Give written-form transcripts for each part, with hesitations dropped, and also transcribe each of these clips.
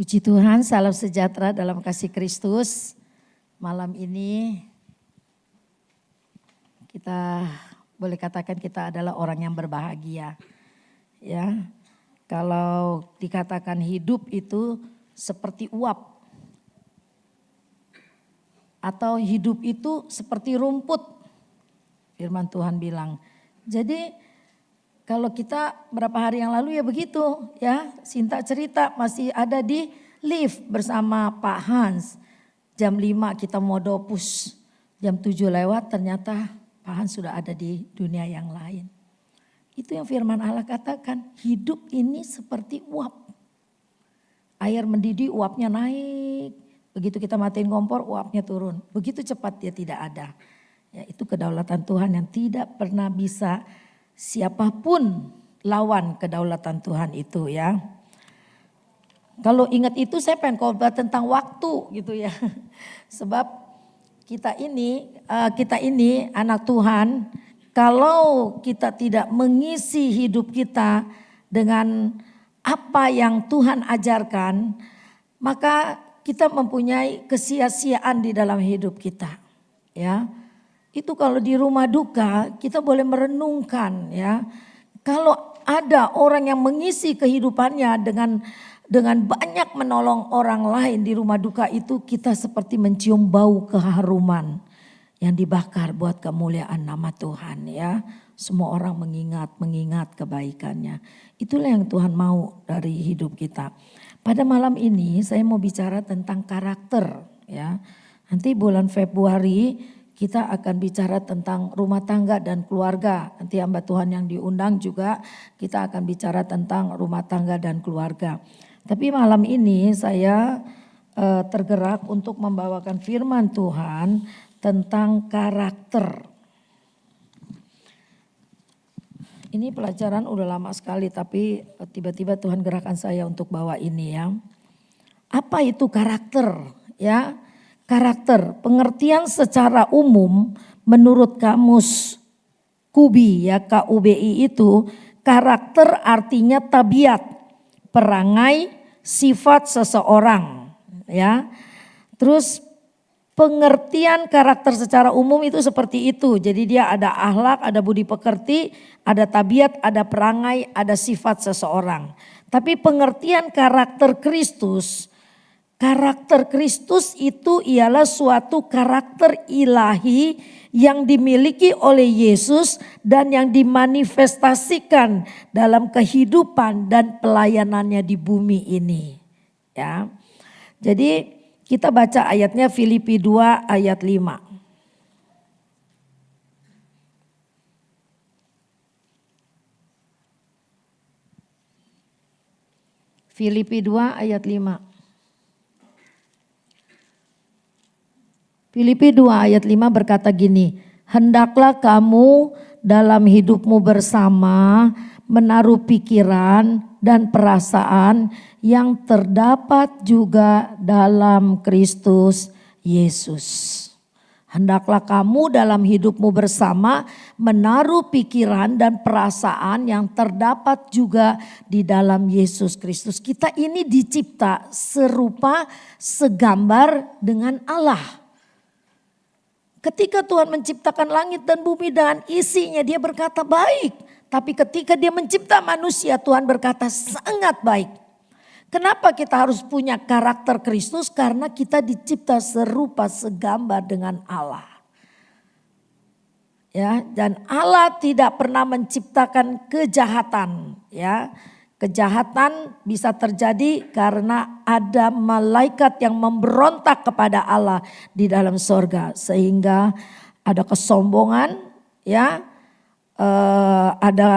Puji Tuhan, salam sejahtera dalam kasih Kristus. Malam ini kita boleh katakan kita adalah orang yang berbahagia. Ya, kalau dikatakan hidup itu seperti uap. Atau hidup itu seperti rumput. Firman Tuhan bilang. Jadi kalau kita berapa hari yang lalu ya begitu ya. Sinta cerita masih ada di lift bersama Pak Hans. Jam 5 kita mau dopus. Jam 7 lewat ternyata Pak Hans sudah ada di dunia yang lain. Itu yang firman Allah katakan. Hidup ini seperti uap. Air mendidih uapnya naik. Begitu kita matiin kompor uapnya turun. Begitu cepat dia tidak ada. Ya, itu kedaulatan Tuhan yang tidak pernah bisa siapapun lawan kedaulatan Tuhan itu ya. Kalau ingat itu saya pengen khotbah tentang waktu gitu ya. Sebab kita ini anak Tuhan, kalau kita tidak mengisi hidup kita dengan apa yang Tuhan ajarkan, maka kita mempunyai kesia-siaan di dalam hidup kita. Ya. Itu kalau di rumah duka kita boleh merenungkan ya. Kalau ada orang yang mengisi kehidupannya dengan banyak menolong orang lain di rumah duka itu, kita seperti mencium bau keharuman yang dibakar buat kemuliaan nama Tuhan ya. Semua orang mengingat kebaikannya. Itulah yang Tuhan mau dari hidup kita. Pada malam ini saya mau bicara tentang karakter ya. Nanti bulan Februari kita akan bicara tentang rumah tangga dan keluarga. Nanti hamba Tuhan yang diundang juga kita akan bicara tentang rumah tangga dan keluarga. Tapi malam ini saya tergerak untuk membawakan firman Tuhan tentang karakter. Ini pelajaran udah lama sekali tapi tiba-tiba Tuhan gerakkan saya untuk bawa ini ya. Apa itu karakter ya? Karakter, pengertian secara umum menurut kamus KUBI ya, KUBI itu karakter artinya tabiat, perangai, sifat seseorang ya. Terus pengertian karakter secara umum itu seperti itu. Jadi dia ada akhlak, ada budi pekerti, ada tabiat, ada perangai, ada sifat seseorang. Tapi pengertian karakter Kristus itu ialah suatu karakter ilahi yang dimiliki oleh Yesus dan yang dimanifestasikan dalam kehidupan dan pelayanannya di bumi ini. Ya. Jadi kita baca ayatnya Filipi 2 ayat 5. Filipi 2 ayat 5. Filipi 2 ayat 5 berkata gini, hendaklah kamu dalam hidupmu bersama menaruh pikiran dan perasaan yang terdapat juga dalam Kristus Yesus. Hendaklah kamu dalam hidupmu bersama menaruh pikiran dan perasaan yang terdapat juga di dalam Yesus Kristus. Kita ini dicipta serupa segambar dengan Allah. Ketika Tuhan menciptakan langit dan bumi dan isinya, dia berkata baik. Tapi ketika dia mencipta manusia, Tuhan berkata sangat baik. Kenapa kita harus punya karakter Kristus? Karena kita dicipta serupa segambar dengan Allah. Ya, dan Allah tidak pernah menciptakan kejahatan, ya. Kejahatan bisa terjadi karena ada malaikat yang memberontak kepada Allah di dalam sorga. Sehingga ada kesombongan, ya, ada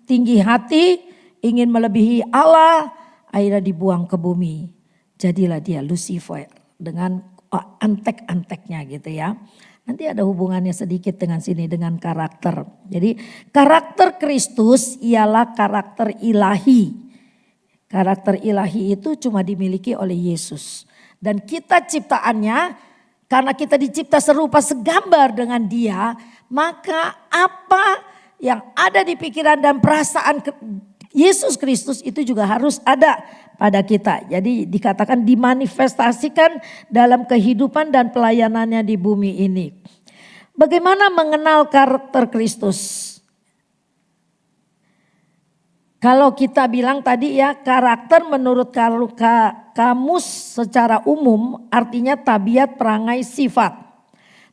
tinggi hati, ingin melebihi Allah, akhirnya dibuang ke bumi. Jadilah dia Lucifer dengan antek-anteknya gitu ya. Nanti ada hubungannya sedikit dengan sini, dengan karakter. Jadi karakter Kristus ialah karakter ilahi. Karakter ilahi itu cuma dimiliki oleh Yesus. Dan kita ciptaannya, karena kita dicipta serupa segambar dengan dia, maka apa yang ada di pikiran dan perasaan Yesus Kristus itu juga harus ada pada kita. Jadi dikatakan dimanifestasikan dalam kehidupan dan pelayanannya di bumi ini. Bagaimana mengenal karakter Kristus? Kalau kita bilang tadi ya, karakter menurut kamus secara umum artinya tabiat, perangai, sifat.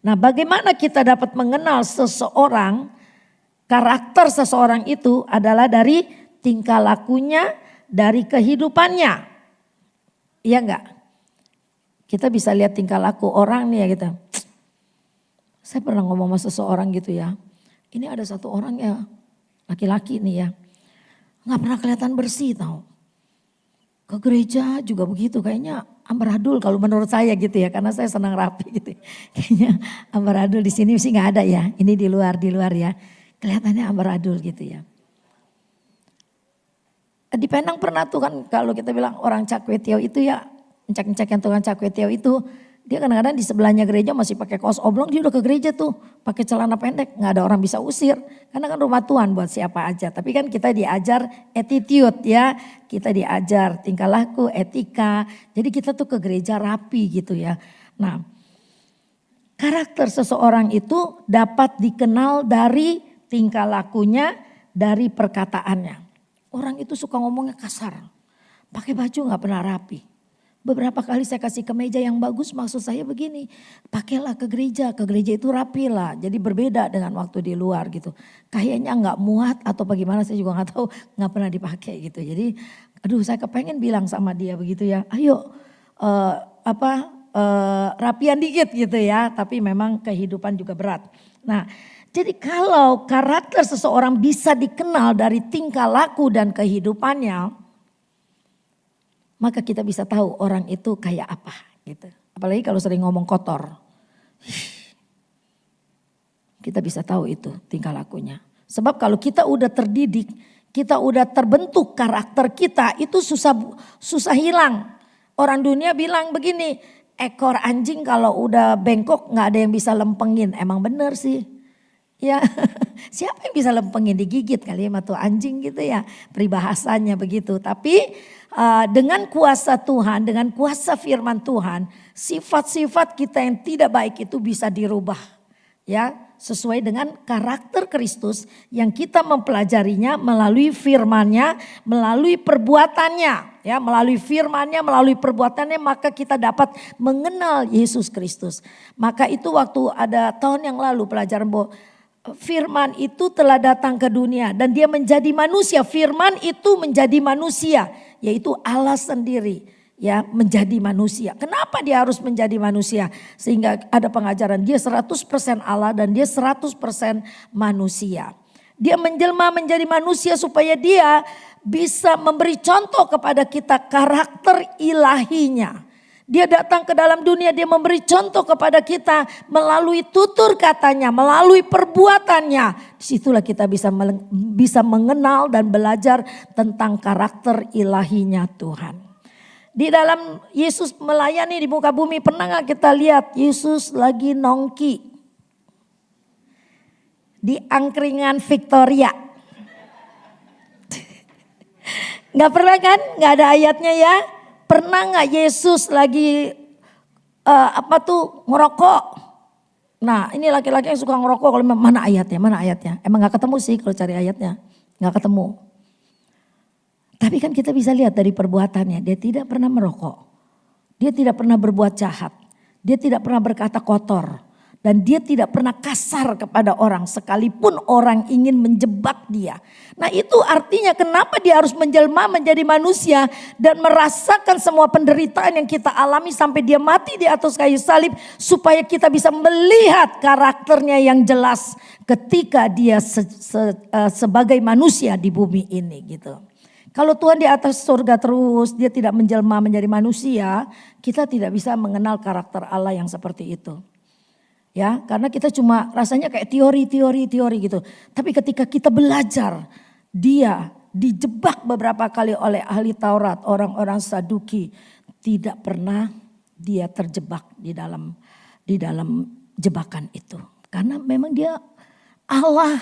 Nah, bagaimana kita dapat mengenal seseorang? Karakter seseorang itu adalah dari tingkah lakunya, dari kehidupannya. Iya enggak? Kita bisa lihat tingkah laku orang nih ya gitu. Saya pernah ngomong sama seseorang gitu ya. Ini ada satu orang ya, laki-laki nih ya. Nggak pernah kelihatan bersih tau. Ke gereja juga begitu, kayaknya ambaradul kalau menurut saya gitu ya. Karena saya senang rapi gitu. Kayaknya ambaradul di sini sih nggak ada ya. Ini di luar ya. Kelihatannya ambaradul gitu ya. Di Penang pernah tuh kan kalau kita bilang orang Cakwetiau itu ya, encak-encak yang tukang Cakwetiau itu, dia kadang-kadang di sebelahnya gereja masih pakai kaos oblong, dia udah ke gereja tuh pakai celana pendek, nggak ada orang bisa usir. Karena kan rumah Tuhan buat siapa aja. Tapi kan kita diajar attitude ya, kita diajar tingkah laku, etika. Jadi kita tuh ke gereja rapi gitu ya. Nah, karakter seseorang itu dapat dikenal dari tingkah lakunya, dari perkataannya. Orang itu suka ngomongnya kasar. Pakai baju gak pernah rapi. Beberapa kali saya kasih kemeja yang bagus, maksud saya begini. Pakailah ke gereja itu rapi lah. Jadi berbeda dengan waktu di luar gitu. Kayaknya gak muat atau bagaimana saya juga gak tahu. Gak pernah dipakai gitu. Jadi aduh saya kepengen bilang sama dia begitu ya. Ayo rapian dikit gitu ya. Tapi memang kehidupan juga berat. Nah, jadi kalau karakter seseorang bisa dikenal dari tingkah laku dan kehidupannya, maka kita bisa tahu orang itu kayak apa gitu. Apalagi kalau sering ngomong kotor. Kita bisa tahu itu tingkah lakunya. Sebab kalau kita udah terdidik, kita udah terbentuk karakter kita, itu susah hilang. Orang dunia bilang begini, ekor anjing kalau udah bengkok gak ada yang bisa lempengin. Emang bener sih. Ya, siapa yang bisa lempengin, digigit kali ya sama tuh anjing gitu ya, peribahasanya begitu. Tapi dengan kuasa Tuhan, dengan kuasa firman Tuhan, sifat-sifat kita yang tidak baik itu bisa dirubah. Ya, sesuai dengan karakter Kristus yang kita mempelajarinya melalui firman-Nya, melalui perbuatannya. Ya, melalui firman-Nya, melalui perbuatannya, maka kita dapat mengenal Yesus Kristus. Maka itu waktu ada tahun yang lalu pelajaran bahwa firman itu telah datang ke dunia dan dia menjadi manusia. Firman itu menjadi manusia, yaitu Allah sendiri ya menjadi manusia. Kenapa dia harus menjadi manusia? Sehingga ada pengajaran dia 100% Allah dan dia 100% manusia. Dia menjelma menjadi manusia supaya dia bisa memberi contoh kepada kita karakter ilahinya. Dia datang ke dalam dunia, dia memberi contoh kepada kita melalui tutur katanya, melalui perbuatannya. Disitulah kita bisa mengenal dan belajar tentang karakter ilahinya Tuhan. Di dalam Yesus melayani di muka bumi, pernah gak kita lihat Yesus lagi nongki di angkringan Victoria? Gak pernah kan? Gak ada ayatnya ya. Pernah gak Yesus lagi ngerokok? Nah ini laki-laki yang suka ngerokok, kalau mana ayatnya? Emang gak ketemu sih kalau cari ayatnya, gak ketemu. Tapi kan kita bisa lihat dari perbuatannya, dia tidak pernah merokok. Dia tidak pernah berbuat jahat, dia tidak pernah berkata kotor. Dan dia tidak pernah kasar kepada orang sekalipun orang ingin menjebak dia. Nah itu artinya kenapa dia harus menjelma menjadi manusia dan merasakan semua penderitaan yang kita alami sampai dia mati di atas kayu salib. Supaya kita bisa melihat karakternya yang jelas ketika dia sebagai manusia di bumi ini gitu. Kalau Tuhan di atas surga terus, dia tidak menjelma menjadi manusia, kita tidak bisa mengenal karakter Allah yang seperti itu. Ya, karena kita cuma rasanya kayak teori gitu. Tapi ketika kita belajar, dia dijebak beberapa kali oleh ahli Taurat, orang-orang Saduki, tidak pernah dia terjebak di dalam jebakan itu. Karena memang dia Allah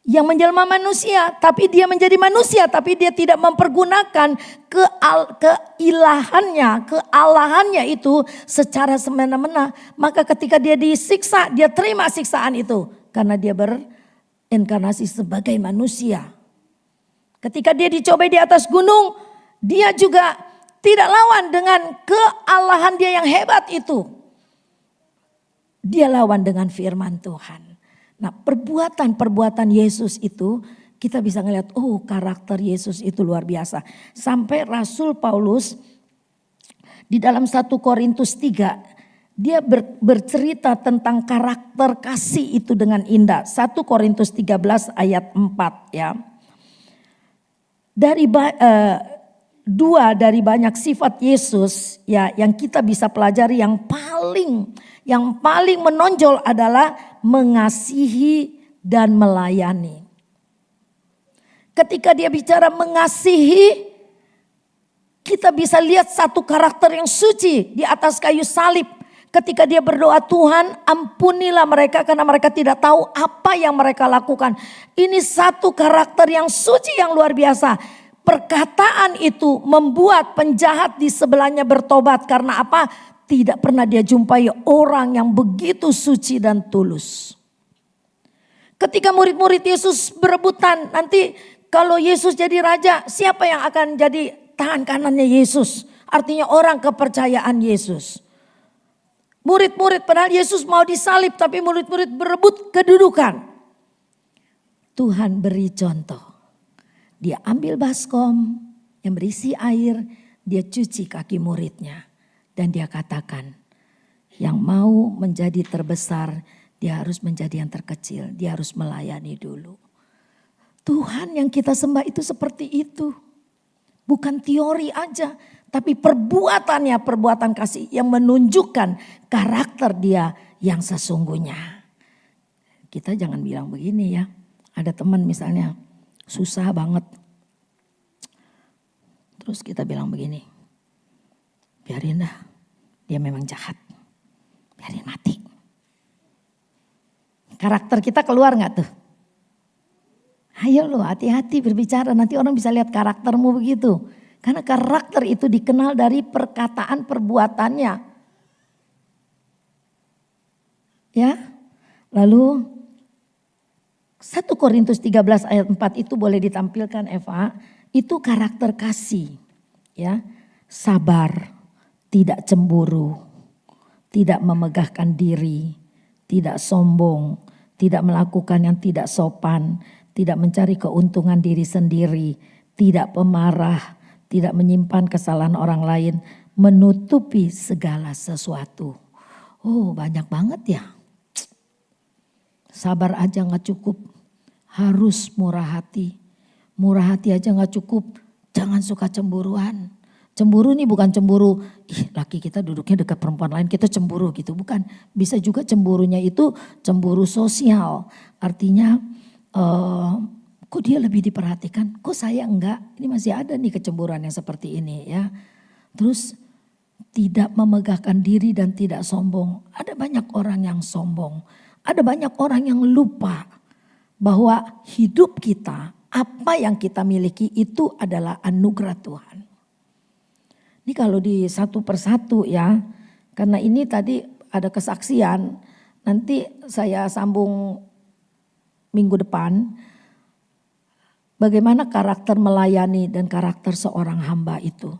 yang menjelma manusia, tapi dia menjadi manusia, tapi dia tidak mempergunakan keilahannya, kealahannya itu secara semena-mena. Maka ketika dia disiksa, dia terima siksaan itu karena dia berinkarnasi sebagai manusia. Ketika dia dicobai di atas gunung, dia juga tidak lawan dengan kealahan dia yang hebat itu. Dia lawan dengan firman Tuhan. Nah, perbuatan-perbuatan Yesus itu kita bisa ngelihat, oh karakter Yesus itu luar biasa. Sampai Rasul Paulus di dalam 1 Korintus 3, dia bercerita tentang karakter kasih itu dengan indah. 1 Korintus 13 ayat 4 ya. Dua dari banyak sifat Yesus ya yang kita bisa pelajari, yang paling menonjol adalah mengasihi dan melayani. Ketika dia bicara mengasihi, kita bisa lihat satu karakter yang suci di atas kayu salib. Ketika dia berdoa, Tuhan ampunilah mereka karena mereka tidak tahu apa yang mereka lakukan. Ini satu karakter yang suci yang luar biasa. Perkataan itu membuat penjahat di sebelahnya bertobat. Karena apa? Tidak pernah dia jumpai orang yang begitu suci dan tulus. Ketika murid-murid Yesus berebutan, nanti kalau Yesus jadi raja, siapa yang akan jadi tangan kanannya Yesus? Artinya orang kepercayaan Yesus. Murid-murid, padahal Yesus mau disalib, tapi murid-murid berebut kedudukan. Tuhan beri contoh. Dia ambil baskom yang berisi air, dia cuci kaki muridnya. Dan dia katakan, yang mau menjadi terbesar, dia harus menjadi yang terkecil. Dia harus melayani dulu. Tuhan yang kita sembah itu seperti itu. Bukan teori aja, tapi perbuatannya, perbuatan kasih yang menunjukkan karakter dia yang sesungguhnya. Kita jangan bilang begini ya, ada teman misalnya susah banget. Terus kita bilang begini, biarin dah, dia memang jahat, biarin mati. Karakter kita keluar gak tuh? Ayo lo hati-hati berbicara, nanti orang bisa lihat karaktermu begitu. Karena karakter itu dikenal dari perkataan perbuatannya. Ya, lalu 1 Korintus 13 ayat 4 itu boleh ditampilkan Eva. Itu karakter kasih. Ya, sabar, tidak cemburu, tidak memegahkan diri, tidak sombong, tidak melakukan yang tidak sopan, tidak mencari keuntungan diri sendiri, tidak pemarah, tidak menyimpan kesalahan orang lain, menutupi segala sesuatu. Oh, banyak banget ya. Sabar aja gak cukup, harus murah hati. Murah hati aja gak cukup, jangan suka cemburuan. Cemburu nih bukan cemburu, laki kita duduknya dekat perempuan lain kita cemburu gitu. Bukan, bisa juga cemburunya itu cemburu sosial. Artinya kok dia lebih diperhatikan, kok saya enggak. Ini masih ada nih kecemburuan yang seperti ini ya. Terus tidak memegahkan diri dan tidak sombong. Ada banyak orang yang sombong. Ada banyak orang yang lupa bahwa hidup kita, apa yang kita miliki itu adalah anugerah Tuhan. Ini kalau di satu persatu ya, karena ini tadi ada kesaksian, nanti saya sambung minggu depan. Bagaimana karakter melayani dan karakter seorang hamba itu.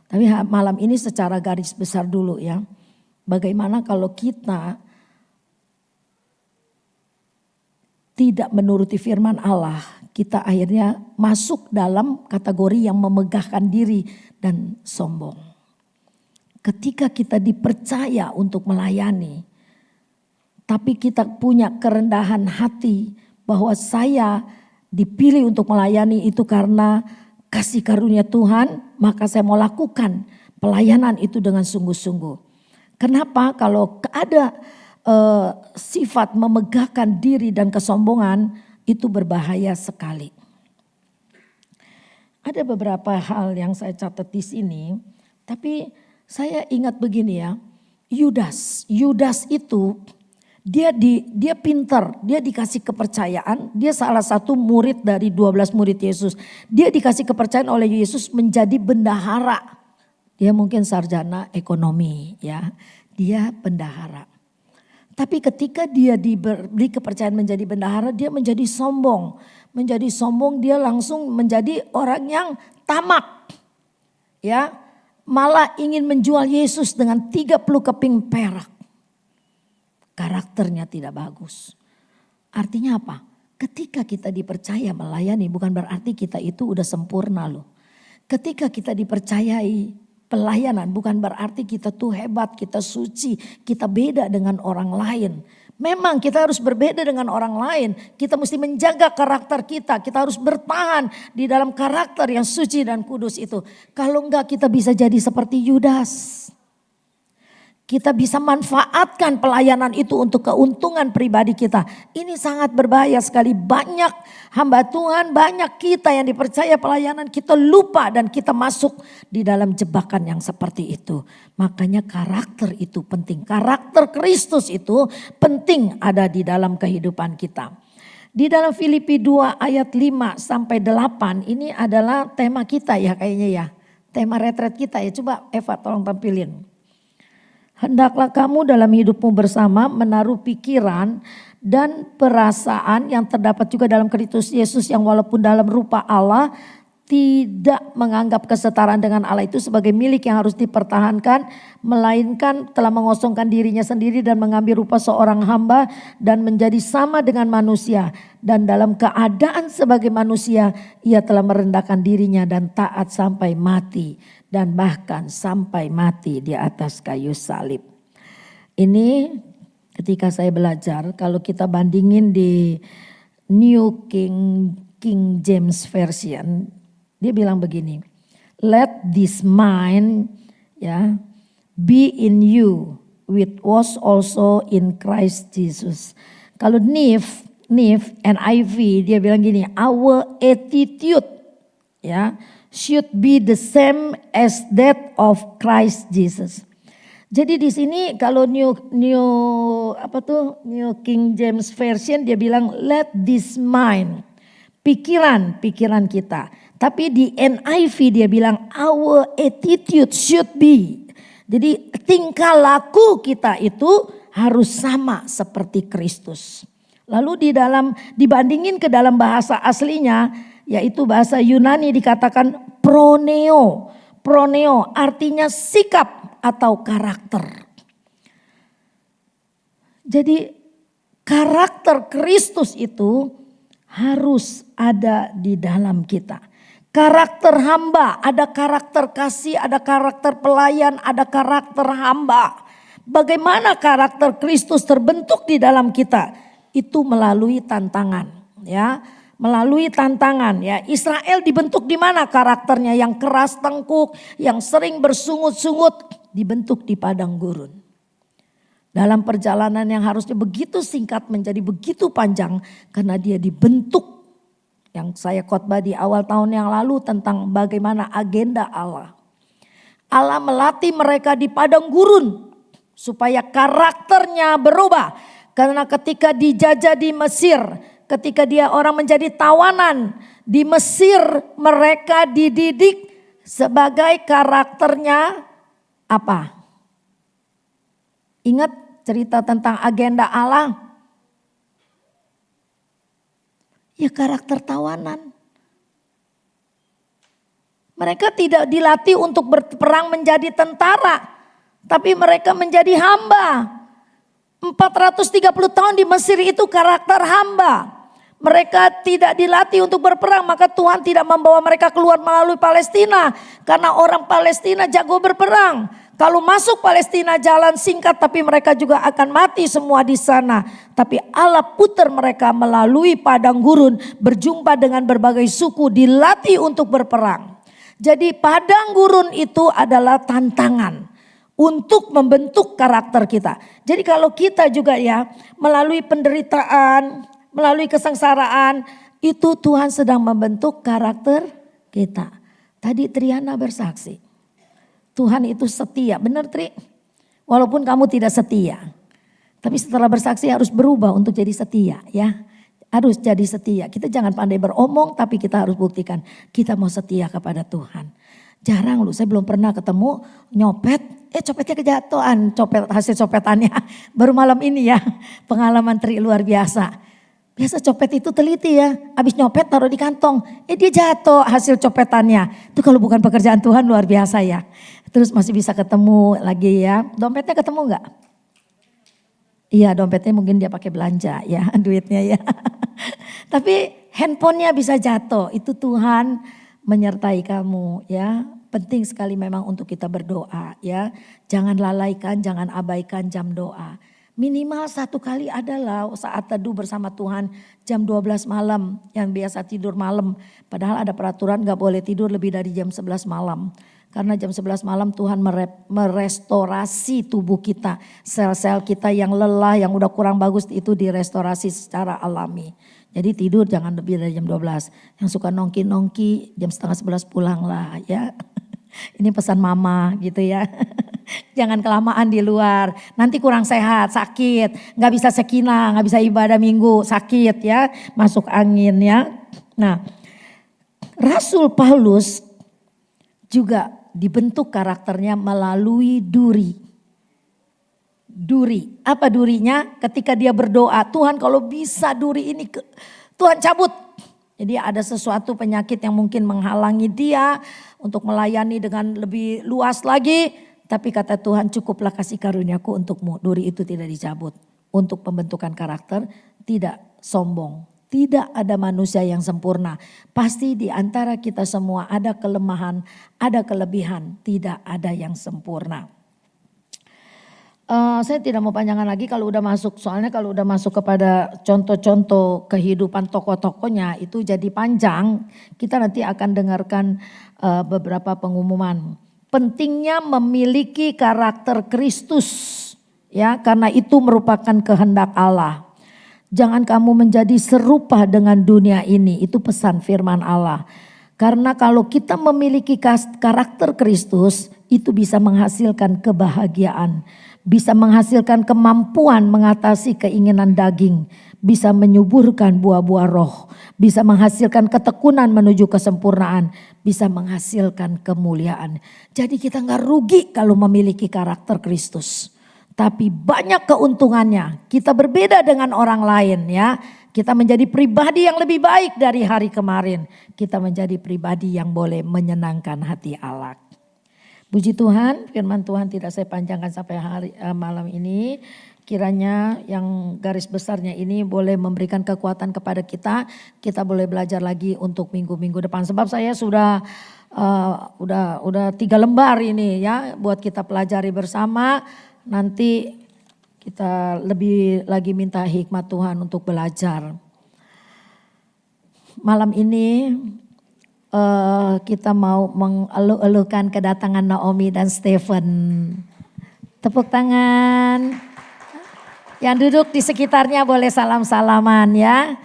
Tapi malam ini secara garis besar dulu ya. Bagaimana kalau kita tidak menuruti firman Allah, kita akhirnya masuk dalam kategori yang memegahkan diri dan sombong. Ketika kita dipercaya untuk melayani, tapi kita punya kerendahan hati bahwa saya dipilih untuk melayani itu karena kasih karunia Tuhan, maka saya mau lakukan pelayanan itu dengan sungguh-sungguh. Kenapa? Kalau ada sifat memegahkan diri dan kesombongan, itu berbahaya sekali. Ada beberapa hal yang saya catat di sini, tapi saya ingat begini ya, Yudas itu Dia pintar, dia dikasih kepercayaan, dia salah satu murid dari 12 murid Yesus. Dia dikasih kepercayaan oleh Yesus menjadi bendahara. Dia mungkin sarjana ekonomi ya, dia bendahara. Tapi ketika dia diberi kepercayaan menjadi bendahara, dia menjadi sombong. Menjadi sombong, dia langsung menjadi orang yang tamak. Ya, malah ingin menjual Yesus dengan 30 keping perak. Karakternya tidak bagus. Artinya apa? Ketika kita dipercaya melayani bukan berarti kita itu udah sempurna loh. Ketika kita dipercayai pelayanan bukan berarti kita tuh hebat, kita suci, kita beda dengan orang lain. Memang kita harus berbeda dengan orang lain. Kita mesti menjaga karakter kita. Kita harus bertahan di dalam karakter yang suci dan kudus itu. Kalau enggak kita bisa jadi seperti Yudas. Kita bisa manfaatkan pelayanan itu untuk keuntungan pribadi kita. Ini sangat berbahaya sekali. Banyak hamba Tuhan, banyak kita yang dipercaya pelayanan, kita lupa dan kita masuk di dalam jebakan yang seperti itu. Makanya karakter itu penting. Karakter Kristus itu penting ada di dalam kehidupan kita. Di dalam Filipi 2 ayat 5 sampai 8 ini adalah tema kita ya kayaknya ya. Tema retret kita ya. Coba Eva tolong tampilin. Hendaklah kamu dalam hidupmu bersama menaruh pikiran dan perasaan yang terdapat juga dalam Kristus Yesus yang walaupun dalam rupa Allah tidak menganggap kesetaraan dengan Allah itu sebagai milik yang harus dipertahankan, melainkan telah mengosongkan dirinya sendiri dan mengambil rupa seorang hamba dan menjadi sama dengan manusia. Dan dalam keadaan sebagai manusia ia telah merendahkan dirinya dan taat sampai mati. Dan bahkan sampai mati di atas kayu salib. Ini ketika saya belajar, kalau kita bandingin di New King James Version, dia bilang begini, let this mind ya be in you, which was also in Christ Jesus. Kalau NIV NIV dia bilang gini, our attitude ya should be the same as that of Christ Jesus. Jadi di sini kalau New King James Version dia bilang let this mind, pikiran kita. Tapi di NIV dia bilang our attitude should be. Jadi tingkah laku kita itu harus sama seperti Kristus. Lalu dibandingin ke dalam bahasa aslinya, yaitu bahasa Yunani dikatakan proneo. Proneo artinya sikap atau karakter. Jadi karakter Kristus itu harus ada di dalam kita. Karakter hamba, ada karakter kasih, ada karakter pelayan, ada karakter hamba. Bagaimana karakter Kristus terbentuk di dalam kita? Itu melalui tantangan, ya. Melalui tantangan ya. Israel dibentuk di mana karakternya? Yang keras tengkuk, yang sering bersungut-sungut, dibentuk di padang gurun. Dalam perjalanan yang harusnya begitu singkat menjadi begitu panjang karena dia dibentuk. Yang saya khotbah di awal tahun yang lalu tentang bagaimana agenda Allah. Allah melatih mereka di padang gurun supaya karakternya berubah. Karena ketika dijajah di Mesir, ketika dia orang menjadi tawanan di Mesir, mereka dididik sebagai karakternya apa? Ingat cerita tentang agenda Allah? Ya karakter tawanan. Mereka tidak dilatih untuk berperang menjadi tentara, tapi mereka menjadi hamba. 430 tahun di Mesir itu karakter hamba. Mereka tidak dilatih untuk berperang, maka Tuhan tidak membawa mereka keluar melalui Palestina. Karena orang Palestina jago berperang. Kalau masuk Palestina jalan singkat tapi mereka juga akan mati semua di sana. Tapi Allah putar mereka melalui padang gurun, berjumpa dengan berbagai suku, dilatih untuk berperang. Jadi padang gurun itu adalah tantangan untuk membentuk karakter kita. Jadi kalau kita juga ya melalui penderitaan, melalui kesengsaraan, itu Tuhan sedang membentuk karakter kita. Tadi Triana bersaksi, Tuhan itu setia. Benar Tri? Walaupun kamu tidak setia. Tapi setelah bersaksi harus berubah untuk jadi setia ya. Harus jadi setia. Kita jangan pandai beromong tapi kita harus buktikan kita mau setia kepada Tuhan. Jarang loh, saya belum pernah ketemu nyopet, copetnya kejatuhan, hasil copetannya baru malam ini ya. Pengalaman luar biasa. Biasa copet itu teliti ya, habis nyopet taruh di kantong, dia jatuh hasil copetannya. Itu kalau bukan pekerjaan Tuhan luar biasa ya. Terus masih bisa ketemu lagi ya, dompetnya ketemu enggak? Iya dompetnya mungkin dia pakai belanja ya duitnya ya. Tapi handphonenya bisa jatuh, itu Tuhan menyertai kamu ya. Penting sekali memang untuk kita berdoa ya. Jangan lalaikan, jangan abaikan jam doa. Minimal 1 kali adalah saat teduh bersama Tuhan jam 12 malam. Yang biasa tidur malam. Padahal ada peraturan gak boleh tidur lebih dari jam 11 malam. Karena jam 11 malam Tuhan merestorasi tubuh kita. Sel-sel kita yang lelah, yang udah kurang bagus itu direstorasi secara alami. Jadi tidur jangan lebih dari jam 12. Yang suka nongki-nongki jam setengah 11 pulang lah ya. Ini pesan mama gitu ya. Jangan kelamaan di luar. Nanti kurang sehat, sakit. Gak bisa sekinah, gak bisa ibadah minggu, sakit ya. Masuk angin ya. Nah Rasul Paulus juga dibentuk karakternya melalui duri. Duri, apa durinya? Ketika dia berdoa, Tuhan kalau bisa duri ini Tuhan cabut. Jadi ada sesuatu penyakit yang mungkin menghalangi dia untuk melayani dengan lebih luas lagi. Tapi kata Tuhan cukuplah kasih karuniaku untukmu. Duri itu tidak dicabut. Untuk pembentukan karakter tidak sombong. Tidak ada manusia yang sempurna. Pasti di antara kita semua ada kelemahan, ada kelebihan. Tidak ada yang sempurna. Saya tidak mau panjangan lagi kalau udah masuk. Soalnya kalau udah masuk kepada contoh-contoh kehidupan tokoh-tokohnya itu jadi panjang. Kita nanti akan dengarkan beberapa pengumuman. Pentingnya memiliki karakter Kristus. Ya, karena itu merupakan kehendak Allah. Jangan kamu menjadi serupa dengan dunia ini. Itu pesan firman Allah. Karena kalau kita memiliki karakter Kristus, itu bisa menghasilkan kebahagiaan. Bisa menghasilkan kemampuan mengatasi keinginan daging. Bisa menyuburkan buah-buah roh. Bisa menghasilkan ketekunan menuju kesempurnaan. Bisa menghasilkan kemuliaan. Jadi kita gak rugi kalau memiliki karakter Kristus. Tapi banyak keuntungannya. Kita berbeda dengan orang lain ya. Kita menjadi pribadi yang lebih baik dari hari kemarin. Kita menjadi pribadi yang boleh menyenangkan hati Allah. Puji Tuhan, firman Tuhan tidak saya panjangkan sampai malam ini. Kiranya yang garis besarnya ini boleh memberikan kekuatan kepada kita. Kita boleh belajar lagi untuk minggu-minggu depan. Sebab saya sudah 3 lembar ini ya buat kita pelajari bersama. Nanti kita lebih lagi minta hikmat Tuhan untuk belajar. Malam ini kita mau mengeluh-elukan kedatangan Naomi dan Stephen. Tepuk tangan. Yang duduk di sekitarnya boleh salam-salaman ya.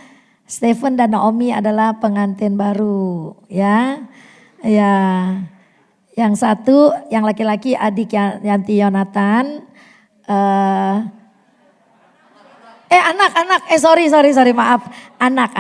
Stephen dan Naomi adalah pengantin baru ya. Ya. Yang satu yang laki-laki adik Yanti Yonatan. Sorry maaf. Anak.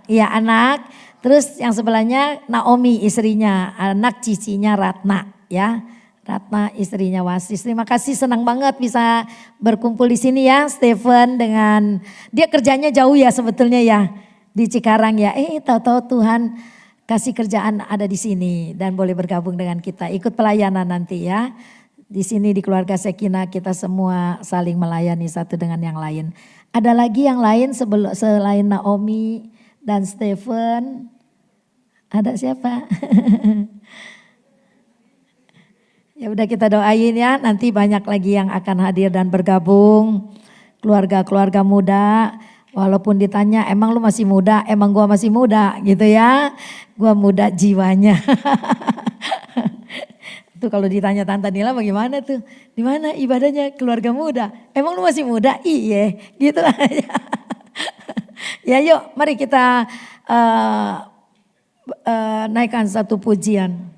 Iya anak. Terus yang sebelahnya Naomi istrinya. Anak cicinya Ratna ya. Ratna istrinya Wasis. Terima kasih, senang banget bisa berkumpul di sini ya. Stephen dengan dia kerjanya jauh ya sebetulnya ya. Di Cikarang ya. Tahu-tahu Tuhan kasih kerjaan ada di sini dan boleh bergabung dengan kita. Ikut pelayanan nanti ya. Di sini di keluarga Sekina kita semua saling melayani satu dengan yang lain. Ada lagi yang lain selain Naomi dan Stephen? Ada siapa? Ya udah kita doain ya, nanti banyak lagi yang akan hadir dan bergabung. Keluarga-keluarga muda, walaupun ditanya emang lu masih muda, emang gua masih muda gitu ya. Gua muda jiwanya. Tuh kalau ditanya Tante Nila bagaimana tuh? Di mana ibadahnya keluarga muda? Emang lu masih muda? Iya, gitu aja. Ya yuk, mari kita naikkan satu pujian.